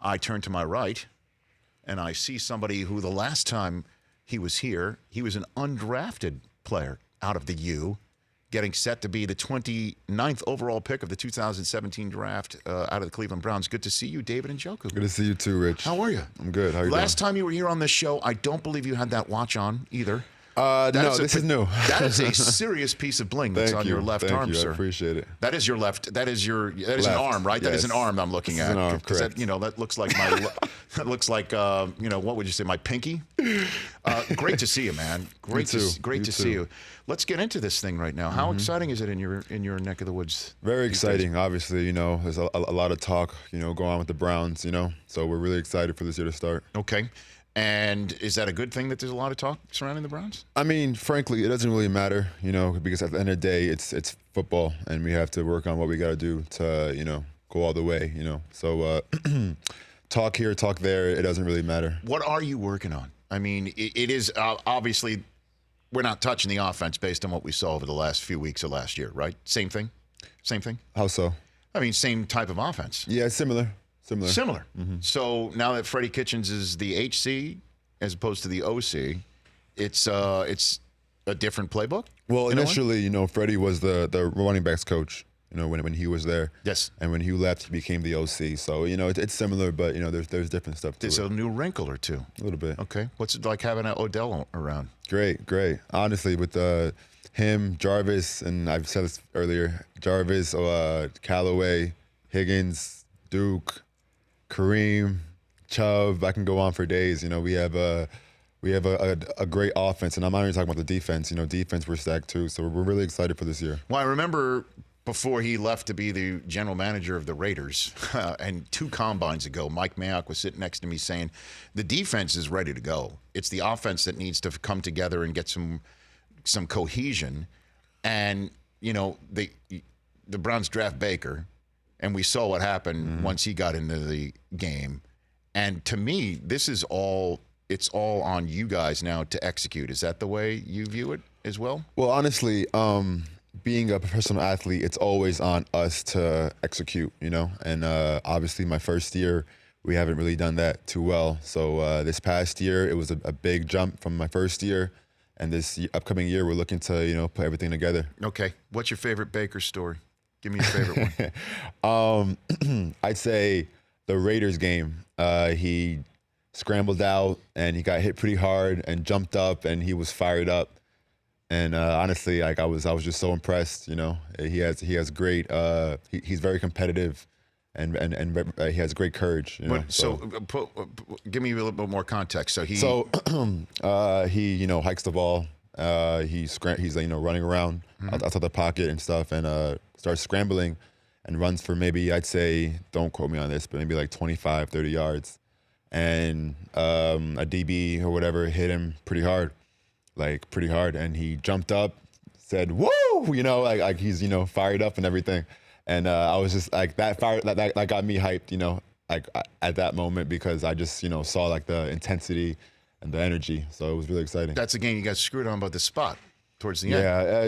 I turn to my right, and I see somebody who the last time he was here, he was an undrafted player out of the U, getting set to be the 29th overall pick of the 2017 draft out of the Cleveland Browns. Good to see you, David Njoku. Good to see you too, Rich. How are you? I'm good. How are you Last doing? time you were here on this show, I don't believe you had that watch on either. No, this is new. That is a serious piece of bling that's on your left arm, sir. I appreciate it. That is your left. That is an arm, right? That is an arm I'm looking at. An arm, correct. That looks like my. That looks like what would you say? My pinky. Great to see you, man. Great to see you. Let's get into this thing right now. How exciting is it in your neck of the woods? Very exciting. Obviously, there's a lot of talk, going on with the Browns. So we're really excited for this year to start. Okay. And is that a good thing that there's a lot of talk surrounding the Browns? I mean, frankly, it doesn't really matter, because at the end of the day, it's football, and we have to work on what we got to do to, go all the way, So talk here, talk there, it doesn't really matter. What are you working on? I mean, it is obviously we're not touching the offense based on what we saw over the last few weeks of last year, right? Same thing? How so? I mean, same type of offense. Yeah, similar. So now that Freddie Kitchens is the HC as opposed to the OC, it's a different playbook? Well, initially, Freddie was the running backs coach, when he was there. Yes. And when he left, he became the OC. So, it's similar, but, there's different stuff to There's a new wrinkle or two. A little bit. Okay. What's it like having an Odell around? Great. Honestly, with him, Jarvis, and I've said this earlier, Jarvis, Callaway, Higgins, Duke, Kareem, Chubb, I can go on for days. We have a great offense, and I'm not even talking about the defense. Defense, we're stacked too, so we're really excited for this year. Well, I remember before he left to be the general manager of the Raiders, and 2 combines ago, Mike Mayock was sitting next to me saying, the defense is ready to go. It's the offense that needs to come together and get some cohesion. And, the Browns draft Baker, and we saw what happened once he got into the game. And to me, it's all on you guys now to execute. Is that the way you view it as well? Well, honestly, being a professional athlete, it's always on us to execute, And obviously my first year, we haven't really done that too well. So this past year, it was a big jump from my first year. And this upcoming year, we're looking to, put everything together. Okay. What's your favorite Baker story? Give me your favorite one. I'd say the Raiders game. He scrambled out and he got hit pretty hard and jumped up and he was fired up. And honestly, I was just so impressed. He has great. He's very competitive, and he has great courage. Give me a little bit more context. He hikes the ball. He's running around outside the pocket and stuff, and starts scrambling and runs for maybe, I'd say, don't quote me on this, but maybe like 25, 30 yards. And a DB or whatever hit him pretty hard. And he jumped up, said, "Woo!" Like he's, fired up and everything. And I was just like, that got me hyped, at that moment, because I just, saw like the intensity and the energy. So it was really exciting. That's a game you got screwed on by the spot towards the end.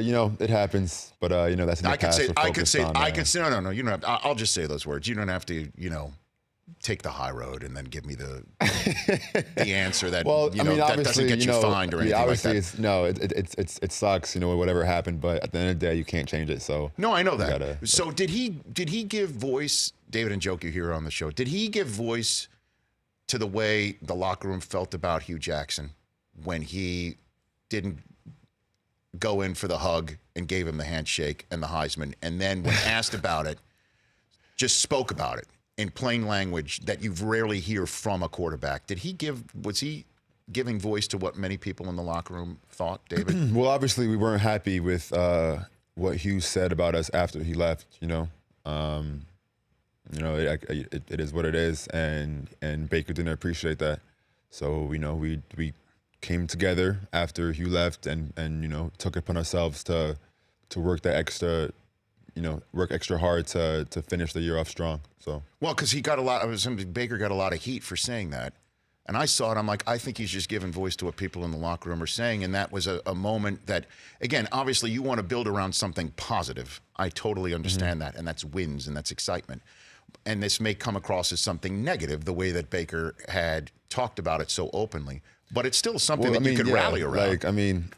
Yeah, it happens, but that's in the past. I could say, no. You don't have to, I'll just say those words. You don't have to, take the high road and then give me the answer that that doesn't get you fined or anything like that. It sucks, whatever happened, but at the end of the day, you can't change it. So no, I know that. So did he give voice, David Njoku here on the show? Did he give voice to the way the locker room felt about Hugh Jackson when he didn't go in for the hug and gave him the handshake and the Heisman, and then when asked about it, just spoke about it in plain language that you rarely hear from a quarterback? Was he giving voice to what many people in the locker room thought, David? Well, obviously we weren't happy with what Hugh said about us after he left, it is what it is, and Baker didn't appreciate that. So, we came together after Hugh left and took it upon ourselves to work that extra, work extra hard to finish the year off strong. So because he got Baker got a lot of heat for saying that, and I saw it. I'm like, I think he's just giving voice to what people in the locker room are saying, and that was a moment that, again, obviously you want to build around something positive. I totally understand that, and that's wins and that's excitement. and this may come across as something negative, the way that Baker had talked about it so openly, but it's still something that you can rally around. Like, I mean,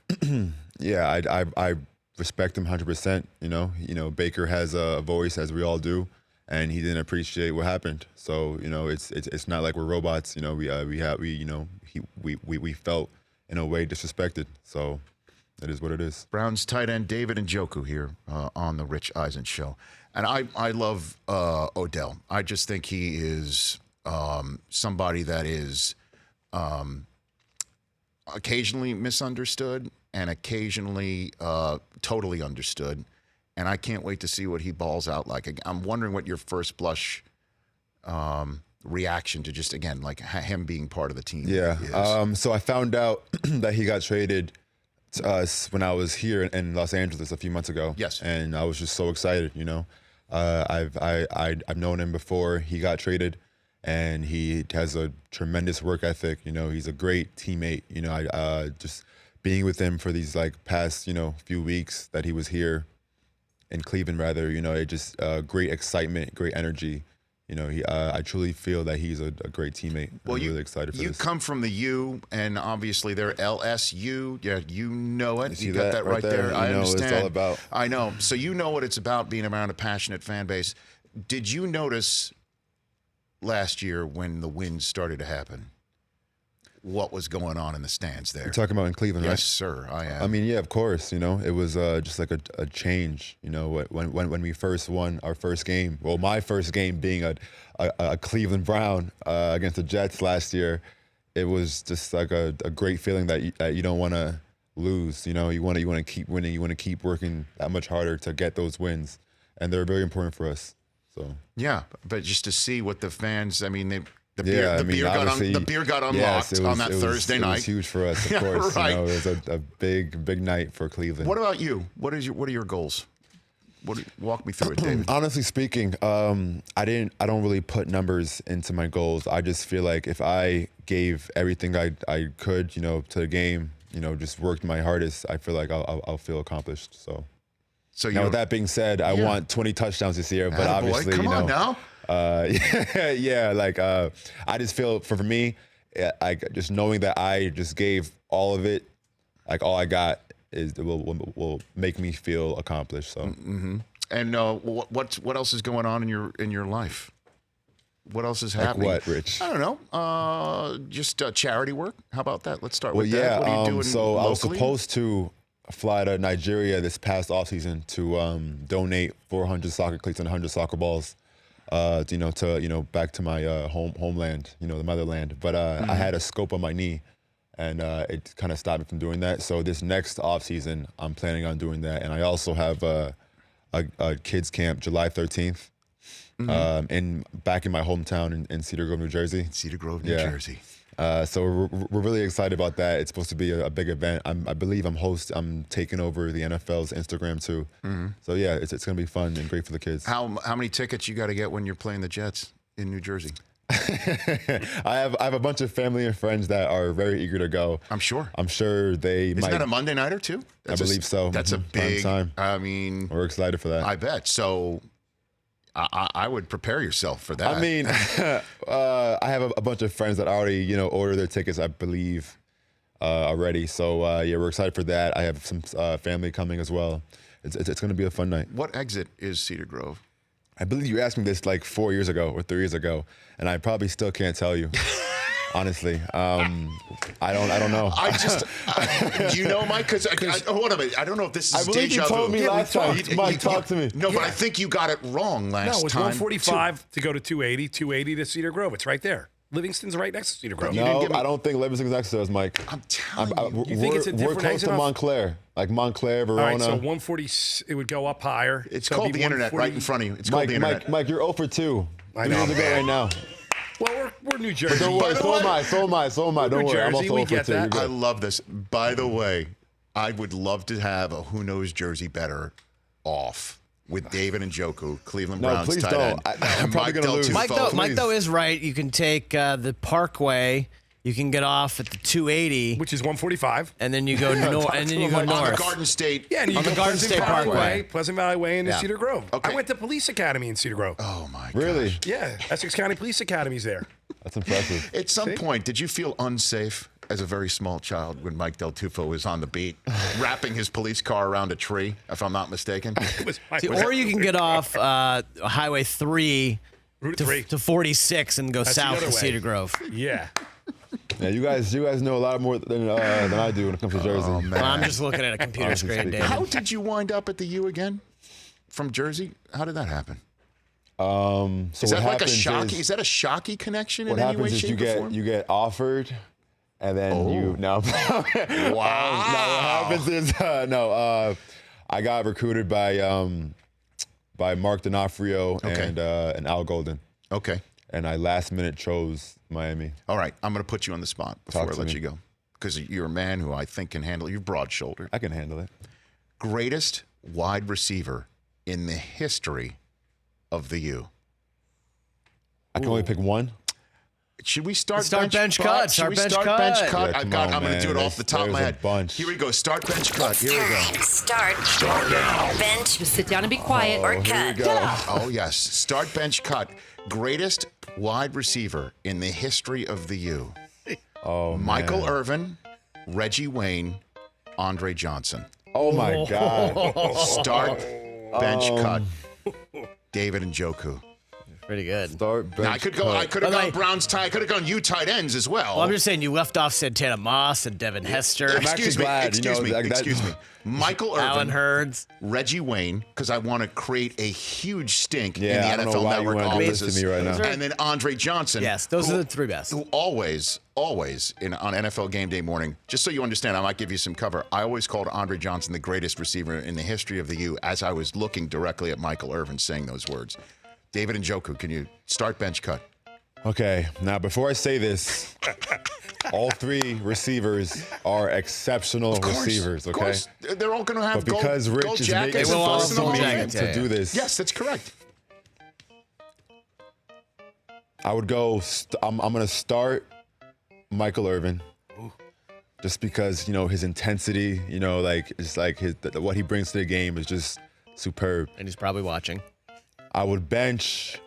yeah, I respect him 100%. You know, Baker has a voice, as we all do, and he didn't appreciate what happened. So, you know, it's not like we're robots. You know, we felt in a way disrespected. So it is what it is. Browns tight end David Njoku here on the Rich Eisen Show. And I love Odell. I just think he is somebody that is occasionally misunderstood and occasionally totally understood. And I can't wait to see what he balls out like. I'm wondering what your first blush reaction to just, again, like him being part of the team is. So I found out that he got traded to us when I was here in Los Angeles a few months ago. Yes. And I was just so excited, you know. I've known him before he got traded, and he has a tremendous work ethic. You know, he's a great teammate. You know, I just being with him for these like past, you know, few weeks that he was here in Cleveland, rather, you know, it just great excitement, great energy. You know, I truly feel that he's a great teammate. Well, I'm really excited for this. You come from the U, and obviously they're LSU. Yeah, you know it. You got that that right there. I understand. What it's all about. I know. So you know what it's about, being around a passionate fan base. Did you notice last year when the wins started to happen what was going on in the stands there? You're talking about in Cleveland, right? Yes, sir, I am. I mean, yeah, of course. You know, it was just like a change. You know, when we first won our first game. Well, my first game being a Cleveland Brown against the Jets last year, it was just like a great feeling that you don't want to lose. You know, you want to keep winning. You want to keep working that much harder to get those wins, and they're very important for us. So yeah, but just to see what the fans. I mean, the beer got unlocked on that Thursday night. It was huge for us, of course. Right. You know, it was a big night for Cleveland. What about you? What are your goals? Walk me through it, David. Honestly speaking, I don't really put numbers into my goals. I just feel like if I gave everything I could, you know, to the game, you know, just worked my hardest, I feel like I'll feel accomplished. So now with that being said, I want 20 touchdowns this year, but obviously, come on now. I just feel for me, just knowing that I just gave all of it, like all I got will make me feel accomplished. So, And what else is going on in your life? What else is happening? Like what, Rich? I don't know. Just charity work. How about that? Let's start with that. What are you doing so locally? I was supposed to fly to Nigeria this past offseason to donate 400 soccer cleats and 100 soccer balls. Back to my homeland, you know, the motherland. But I had a scope on my knee, and it kind of stopped me from doing that. So this next offseason, I'm planning on doing that. And I also have a kids camp July 13th, back in my hometown in Cedar Grove, New Jersey. Cedar Grove, New Jersey. So we're really excited about that. It's supposed to be a big event. I believe I'm taking over the NFL's Instagram too. So yeah, it's going to be fun and great for the kids. How many tickets you got to get when you're playing the Jets in New Jersey? I have a bunch of family and friends that are very eager to go. I'm sure they Isn't might. that a Monday nighter too? I believe so. That's a big time. I mean, we're excited for that. I bet. So I would prepare yourself for that. I mean, I have a bunch of friends that already, you know, order their tickets, I believe, already. So, we're excited for that. I have some family coming as well. It's going to be a fun night. What exit is Cedar Grove? I believe you asked me this like 4 years ago or 3 years ago, and I probably still can't tell you. Honestly, I don't know. Do you know, Mike? Because hold on a minute. I don't know if this is deja vu. I believe you told me last time. Mike, talk to me. No, but I think you got it wrong last time. No, it's 145 to go to 280, 280 to Cedar Grove. It's right there. Livingston's right next to Cedar Grove. No, I don't think Livingston's next to us, Mike. I'm telling you. You think it's a different We're close exit to off? Montclair, like Montclair, Verona. All right, so 140, it would go up higher. It's So called it'd be the internet 140. right in front of you. It's called the internet. Mike, you're 0 for 2. I know. We need to go right now. Well, we're New Jersey. Don't worry, so am I. Don't worry, I'm Jersey, also we 0 for get 2. that. I love this. By the way, I would love to have a Who Knows Jersey Better off with David Njoku, Cleveland No, Browns please tight don't. end. I'm probably Mike gonna Del lose. Tufo. Mike though is right. You can take the Parkway You can get off at the 280, which is 145. and then you go north. And then you go On the north. Garden State. Yeah, and you On go the Garden Pleasant State Valley Parkway. Way, Pleasant Valley Way into Yeah. Cedar Grove. Okay. I went to Police Academy in Cedar Grove. Oh my god. Really? Yeah, Essex County Police Academy's there. That's impressive. At some point, did you feel unsafe as a very small child when Mike Del Tufo was on the beat, wrapping his police car around a tree, if I'm not mistaken? It was See, or you can get off Highway 3 Route 3. to 46 and go That's the south other to way. Cedar Grove. Yeah. Yeah, you guys know a lot more than I do when it comes to Jersey. Oh, man. Well, I'm just looking at a computer Honestly screen, speaking. David. How did you wind up at the U again? From Jersey? How did that happen? So Is what that like a happens shocky? Is that a shocky connection what in any way, happens is shape, or form? you get offered, and then you no. Wow. No, what happens is I got recruited by Mark D'Onofrio Okay. and Al Golden, Okay. and I last minute chose Miami. All right. I'm going to put you on the spot before Talk I to let me. you go. Because you're a man who I think can handle. You're broad-shouldered. I can handle it. Greatest wide receiver in the history of the U. I can only pick one. Should we start Start bench cut. Should we Start bench start cut. bench cut? Yeah, I'm come on, going to do it man. off the top of my There's a head. bunch. Here we go. Start bench cut. Here we go. Start now. Bench. Just sit down and be quiet. Or Here we cut. go. Oh, yes. Start bench cut. Greatest wide receiver in the history of the U. Oh, Michael man. Irvin, Reggie Wayne, Andre Johnson. Oh my God. Start bench cut. David Njoku. Pretty good. Start bench Now, I could have But gone like- Browns tie. I could have gone U tight ends as well. Well, I'm just saying you left off Santana Moss and Devin Hester, I'm actually Excuse me. glad, Excuse me. like that- Excuse me. Michael Alan Irvin, Hurds. Reggie Wayne, because I want to create a huge stink Yeah, I in don't the know NFL why you Network wanna do this offices. to me right now. And then Andre Johnson. Yes, those are the three best. Who always on NFL game day morning, just so you understand, I might give you some cover. I always called Andre Johnson the greatest receiver in the history of the U as I was looking directly at Michael Irvin saying those words. David Njoku, can you start bench cut? Okay, now before I say this, all three receivers are exceptional Of course, receivers, of okay? course. They're all going to have But because gold Rich is jackets making They and will all first in have the gold Hall of Fame. jackets. to Yeah, do yeah. this, Yes, that's correct. I would go. I'm going to start Michael Irvin, just because his intensity, it's like what he brings to the game is just superb. And he's probably watching. I would bench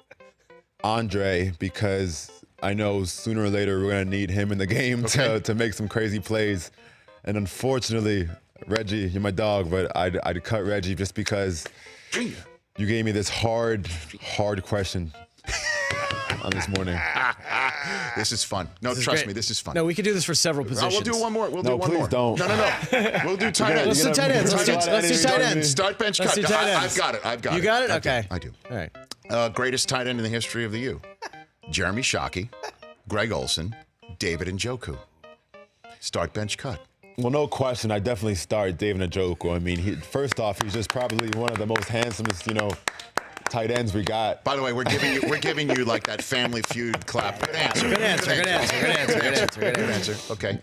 Andre because I know sooner or later we're gonna need him in the game to make some crazy plays. And unfortunately, Reggie, you're my dog, but I'd cut Reggie just because you gave me this hard question on this morning. This is fun. No, is trust great. me, this is fun. No, we could do this for several Oh, positions. we'll do one more. We'll No, do one please more. don't. No. We'll do tight ends. Let's do tight ends. Let's do tight ends. Start bench Let's cut. do tight ends. I've got it. I've got it. You got it? I do. Okay. I do. All right. Greatest tight end in the history of the U. Jeremy Shockey, Greg Olson, David Njoku. Start bench cut. Well, no question. I definitely start David Njoku. I mean, first off, he's just probably one of the most handsomest, tight ends we got. By the way, we're giving you like that Family Feud clap. Good answer. Good answer. Okay.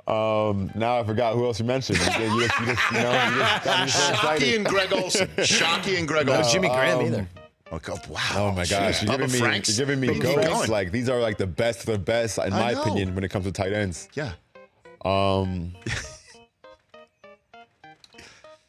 Now I forgot who else you mentioned. You just got me so Shockey excited. and Greg Olson. Shockey and Greg No Olson. Jimmy Graham either. Okay. Wow. Oh my gosh, Jeez. Bubba Franks. you're giving me Keep going. goats. Like these are like the best of the best, in my know. opinion, when it comes to tight ends. Yeah.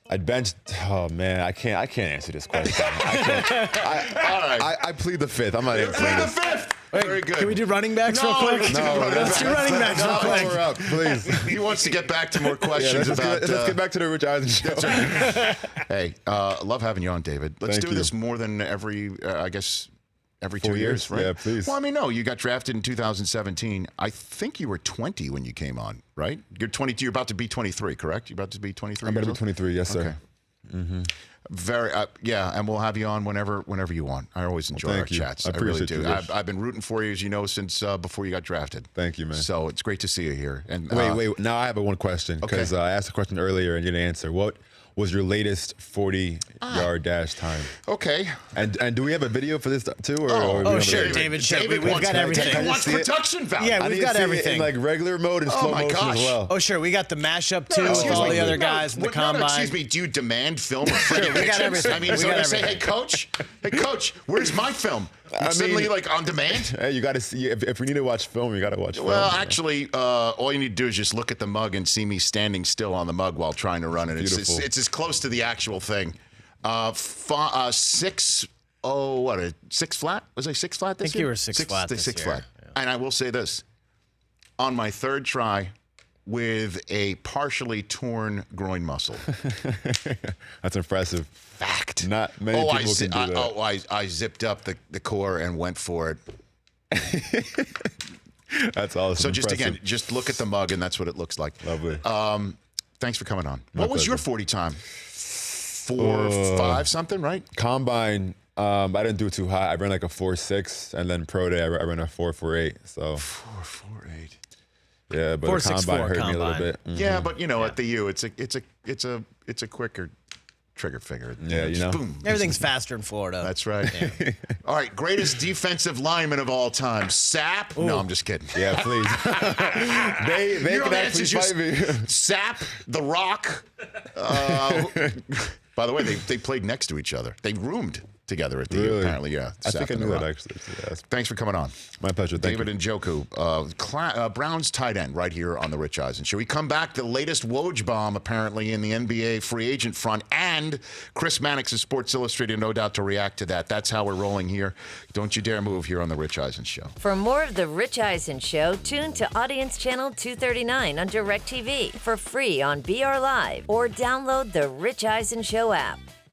I'd bench. Oh man, I can't answer this question. All right. I plead the fifth. I'm not Plead answering the this. fifth. Very good. Can we do running backs No, real quick? let's do running Let's do running backs real quick. Power up, please. He wants to get back to more Yeah, questions about. let's get back to the Rich Eisen show. Hey, love having you on, David. Let's Thank do you. this more than every 2 4 years, years? right? Yeah, please. Well, I mean, no, you got drafted in 2017. I think you were 20 when you came on, right? You're 22. You're about to be 23, correct? You're about to be 23. I'm years going to old? be 23. Yes, sir. Okay. Very, yeah, and we'll have you on whenever you want. I always enjoy our thank you. chats. I really appreciate do. you, Rich. I've been rooting for you, as you know, since before you got drafted. Thank you, man. So it's great to see you here. And Wait. Now I have one question because Okay. I asked a question earlier and you didn't answer. What was your latest 40-yard dash time? Okay. And do we have a video for this too? Or Oh, we don't have sure, a video? David. Sure, David we've wants, got everything. David wants Can I see it? production value. Yeah, I we've need to got see it everything. in like regular mode and slow my motion gosh. as well. Oh, sure. We got the mashup too with Excuse all me. the other guys in the No, combine. excuse me. Do you demand film of Freddie pictures? everything. I mean, We so got they say, everything. hey, coach, where's my film? Suddenly, like, on demand? Hey, you got to see. If we need to watch film, you got to watch film. Well, so. actually, all you need to do is just look at the mug and see me standing still on the mug while trying to run it. Beautiful. It's as close to the actual thing. 6 flat? Was I 6 flat this think year? you were six flat this Six year. flat. And I will say this. On my third try with a partially torn groin muscle. That's impressive. Fact. Not many people can do that. I zipped up the core and went for it. That's awesome. So just impressive. again, just look at the mug and that's what it looks like. Lovely. Thanks for coming on. My What was pleasure. your 40 time? 4.5 something, right? Combine, I didn't do too high. I ran like a 4.6, and then pro day I ran a 4.48. So 4.48. yeah, but the 4.64 combine hurt me a little combine. bit. Yeah, but you know, at the U, it's a quicker trigger figure. Yeah, you know. Boom. Everything's faster in Florida. That's right. All right, greatest defensive lineman of all time, Sapp. No, I'm just kidding. Yeah, please. they You know can the actually answer's just fight me. Sapp, The Rock. By the way, they played next to each other. They roomed together at the U, Really? apparently. Yeah, I Sapp think I and The knew that Rock. actually. So, yeah, Thanks for coming on. my pleasure. Thank David you. Njoku, Browns tight end, right here on the Rich Eisen Show. We come back, the latest Woj bomb apparently in the NBA free agent front, and Chris Mannix of Sports Illustrated, no doubt, to react to that. That's how we're rolling here. Don't you dare move here on the Rich Eisen Show. For more of The Rich Eisen Show, tune to Audience Channel 239 on DirecTV for free on BR Live or download the Rich Eisen Show app.